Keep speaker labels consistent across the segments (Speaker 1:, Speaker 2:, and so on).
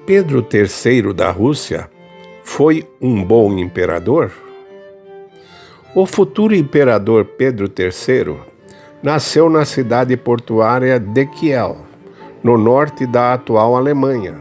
Speaker 1: Pedro III da Rússia foi um bom imperador? O futuro imperador Pedro III nasceu na cidade portuária de Kiel, no norte da atual Alemanha,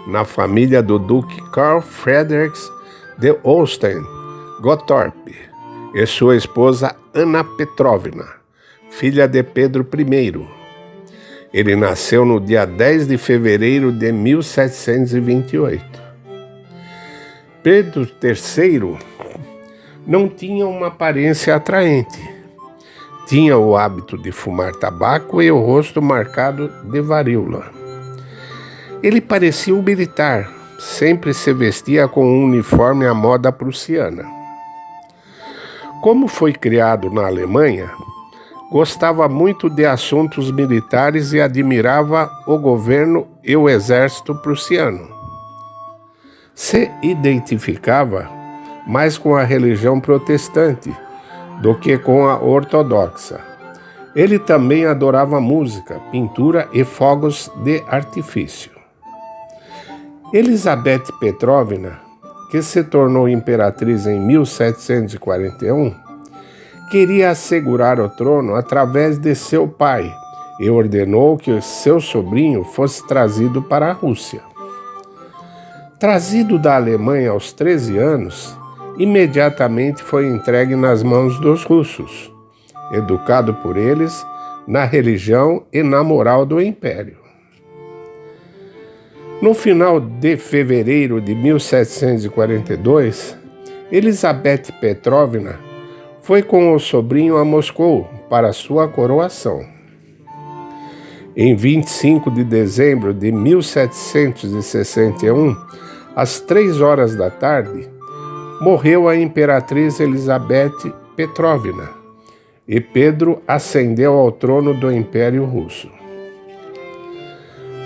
Speaker 1: na família do duque Karl Friedrich de Holstein-Gottorp e sua esposa Anna Petrovna, filha de Pedro I. Ele nasceu no dia 10 de fevereiro de 1728. Pedro III não tinha uma aparência atraente. Tinha o hábito de fumar tabaco e o rosto marcado de varíola. Ele parecia um militar, sempre se vestia com um uniforme à moda prussiana. Como foi criado na Alemanha, gostava muito de assuntos militares e admirava o governo e o exército prussiano. Se identificava mais com a religião protestante do que com a ortodoxa. Ele também adorava música, pintura e fogos de artifício. Elizabeth Petrovna, que se tornou imperatriz em 1741, queria assegurar o trono através de seu pai e ordenou que seu sobrinho fosse trazido para a Rússia. Trazido da Alemanha aos 13 anos, imediatamente foi entregue nas mãos dos russos, educado por eles na religião e na moral do império. No final de fevereiro de 1742, Elizabeth Petrovna foi com o sobrinho a Moscou para sua coroação. Em 25 de dezembro de 1761, às 3 horas da tarde, morreu a imperatriz Elizabeth Petrovna e Pedro ascendeu ao trono do Império Russo.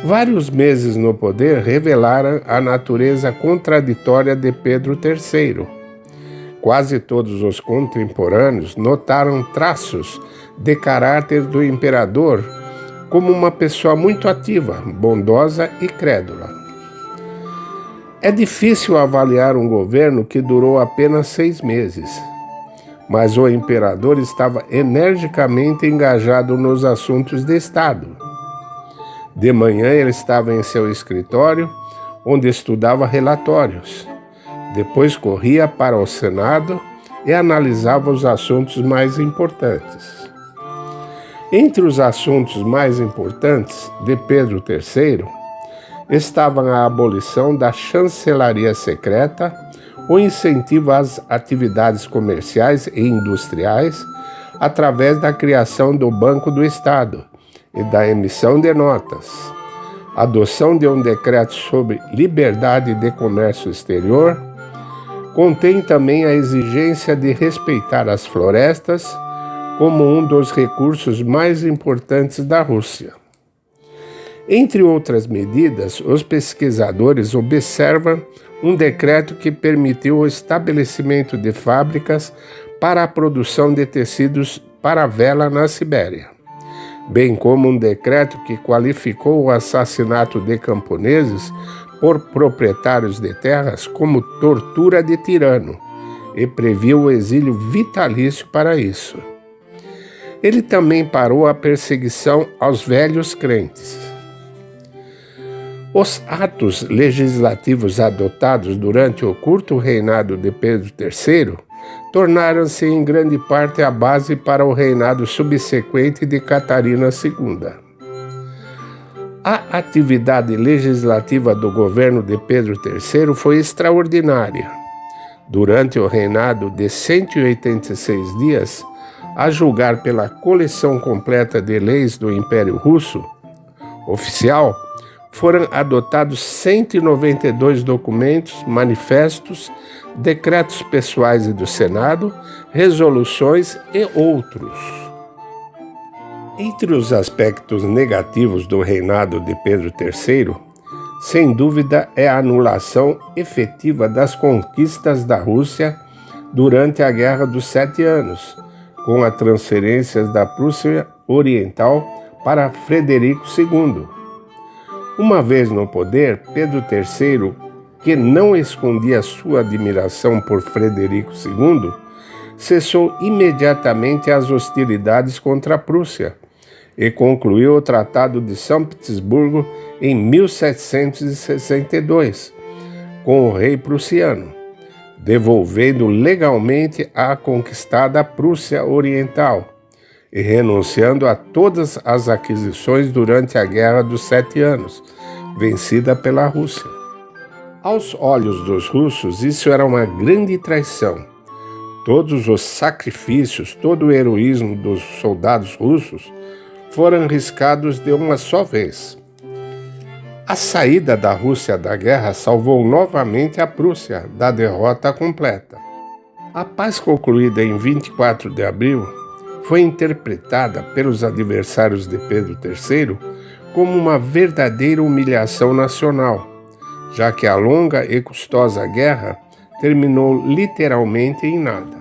Speaker 1: Vários meses no poder revelaram a natureza contraditória de Pedro III. Quase todos os contemporâneos notaram traços de caráter do imperador como uma pessoa muito ativa, bondosa e crédula. É difícil avaliar um governo que durou apenas 6 meses, mas o imperador estava energicamente engajado nos assuntos de Estado. De manhã ele estava em seu escritório, onde estudava relatórios. Depois corria para o Senado e analisava os assuntos mais importantes. Entre os assuntos mais importantes de Pedro III estavam a abolição da chancelaria secreta, o incentivo às atividades comerciais e industriais através da criação do Banco do Estado e da emissão de notas, a adoção de um decreto sobre liberdade de comércio exterior. Contém também a exigência de respeitar as florestas como um dos recursos mais importantes da Rússia. Entre outras medidas, os pesquisadores observam um decreto que permitiu o estabelecimento de fábricas para a produção de tecidos para vela na Sibéria, bem como um decreto que qualificou o assassinato de camponeses por proprietários de terras como tortura de tirano e previu o exílio vitalício para isso. Ele também parou a perseguição aos velhos crentes. Os atos legislativos adotados durante o curto reinado de Pedro III tornaram-se em grande parte a base para o reinado subsequente de Catarina II. A atividade legislativa do governo de Pedro III foi extraordinária. Durante o reinado de 186 dias, a julgar pela coleção completa de leis do Império Russo oficial, foram adotados 192 documentos, manifestos, decretos pessoais e do Senado, resoluções e outros. Entre os aspectos negativos do reinado de Pedro III, sem dúvida é a anulação efetiva das conquistas da Rússia durante a Guerra dos 7 Anos, com a transferência da Prússia Oriental para Frederico II. Uma vez no poder, Pedro III, que não escondia sua admiração por Frederico II, cessou imediatamente as hostilidades contra a Prússia e concluiu o Tratado de São Petersburgo em 1762, com o rei prussiano, devolvendo legalmente a conquistada Prússia Oriental e renunciando a todas as aquisições durante a Guerra dos 7 Anos, vencida pela Rússia. Aos olhos dos russos, isso era uma grande traição. Todos os sacrifícios, todo o heroísmo dos soldados russos foram riscados de uma só vez. A saída da Rússia da guerra salvou novamente a Prússia da derrota completa. A paz concluída em 24 de abril foi interpretada pelos adversários de Pedro III como uma verdadeira humilhação nacional, já que a longa e custosa guerra terminou literalmente em nada.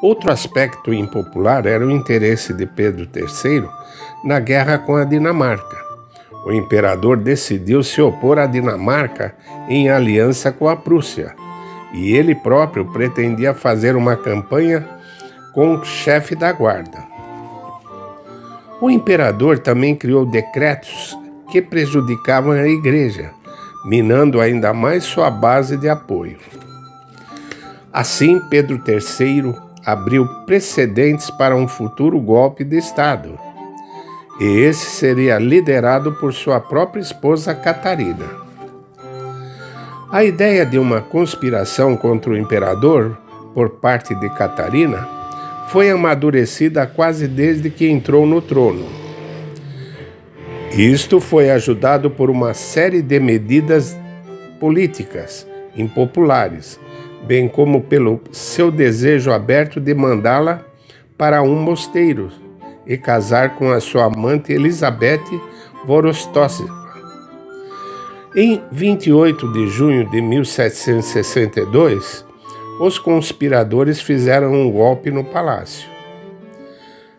Speaker 1: Outro aspecto impopular era o interesse de Pedro III na guerra com a Dinamarca. O imperador decidiu se opor à Dinamarca em aliança com a Prússia, e ele próprio pretendia fazer uma campanha com o chefe da guarda. O imperador também criou decretos que prejudicavam a Igreja, minando ainda mais sua base de apoio. Assim, Pedro III abriu precedentes para um futuro golpe de Estado, e esse seria liderado por sua própria esposa Catarina. A ideia de uma conspiração contra o imperador por parte de Catarina foi amadurecida quase desde que entrou no trono. Isto foi ajudado por uma série de medidas políticas impopulares, bem como pelo seu desejo aberto de mandá-la para um mosteiro e casar com a sua amante Elizabeth Vorostosova. Em 28 de junho de 1762, os conspiradores fizeram um golpe no palácio.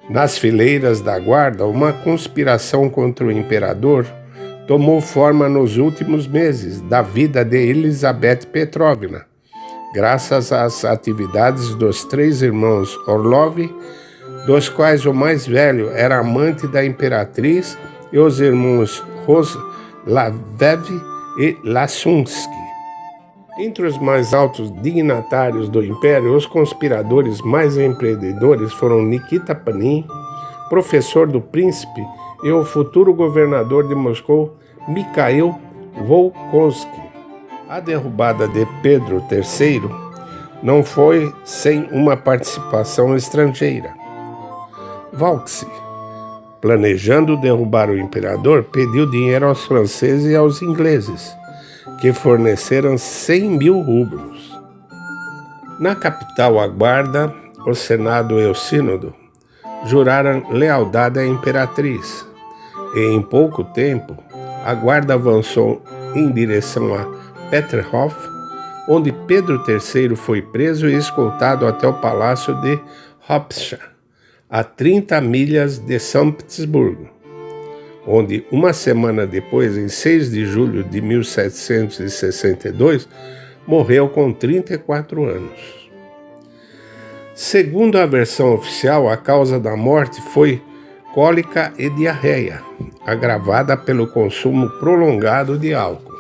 Speaker 1: Nas fileiras da guarda, uma conspiração contra o imperador tomou forma nos últimos meses da vida de Elizabeth Petrovna, graças às atividades dos 3 irmãos Orlov, dos quais o mais velho era amante da imperatriz, e os irmãos Roslavev e Lasunsky. Entre os mais altos dignatários do império, os conspiradores mais empreendedores foram Nikita Panin, professor do príncipe, e o futuro governador de Moscou, Mikhail Volkonsky. A derrubada de Pedro III não foi sem uma participação estrangeira. Volksy, planejando derrubar o imperador, pediu dinheiro aos franceses e aos ingleses, que forneceram 100 mil rublos. Na capital, a guarda, o senado e o sínodo juraram lealdade à imperatriz, e em pouco tempo a guarda avançou em direção a Peterhof, onde Pedro III foi preso e escoltado até o palácio de Hopscha, a 30 milhas de São Petersburgo, onde uma semana depois, em 6 de julho de 1762, morreu com 34 anos. Segundo a versão oficial, a causa da morte foi cólica e diarreia, agravada pelo consumo prolongado de álcool.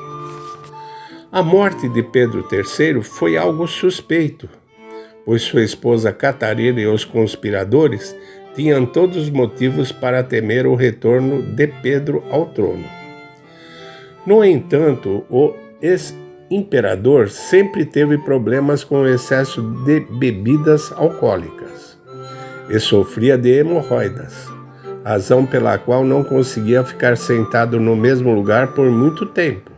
Speaker 1: A morte de Pedro III foi algo suspeito, pois sua esposa Catarina e os conspiradores tinham todos os motivos para temer o retorno de Pedro ao trono. No entanto, o ex-imperador sempre teve problemas com o excesso de bebidas alcoólicas e sofria de hemorroidas, razão pela qual não conseguia ficar sentado no mesmo lugar por muito tempo.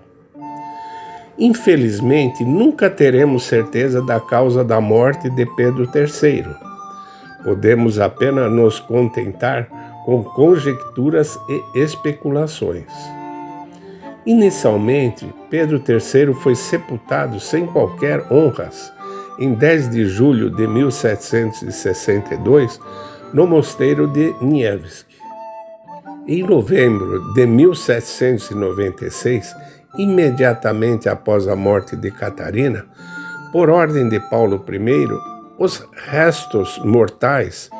Speaker 1: Infelizmente, nunca teremos certeza da causa da morte de Pedro III. Podemos apenas nos contentar com conjecturas e especulações. Inicialmente, Pedro III foi sepultado sem qualquer honras em 10 de julho de 1762 no mosteiro de Nievski. Em novembro de 1796, imediatamente após a morte de Catarina, por ordem de Paulo I, os restos mortais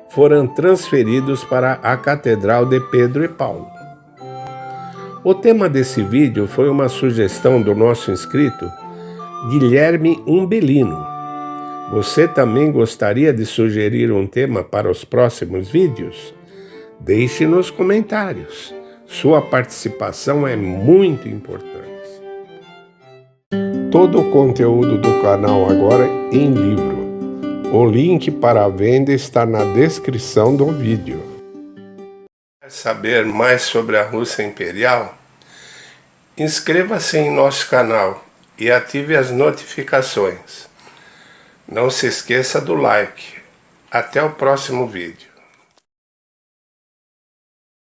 Speaker 1: foram transferidos para a Catedral de Pedro e Paulo. O tema desse vídeo foi uma sugestão do nosso inscrito, Guilherme Umbelino. Você também gostaria de sugerir um tema para os próximos vídeos? Deixe nos comentários. Sua participação é muito importante. Todo o conteúdo do canal agora é em livro. O link para a venda está na descrição do vídeo. Quer saber mais sobre a Rússia Imperial? Inscreva-se em nosso canal e ative as notificações. Não se esqueça do like. Até o próximo vídeo.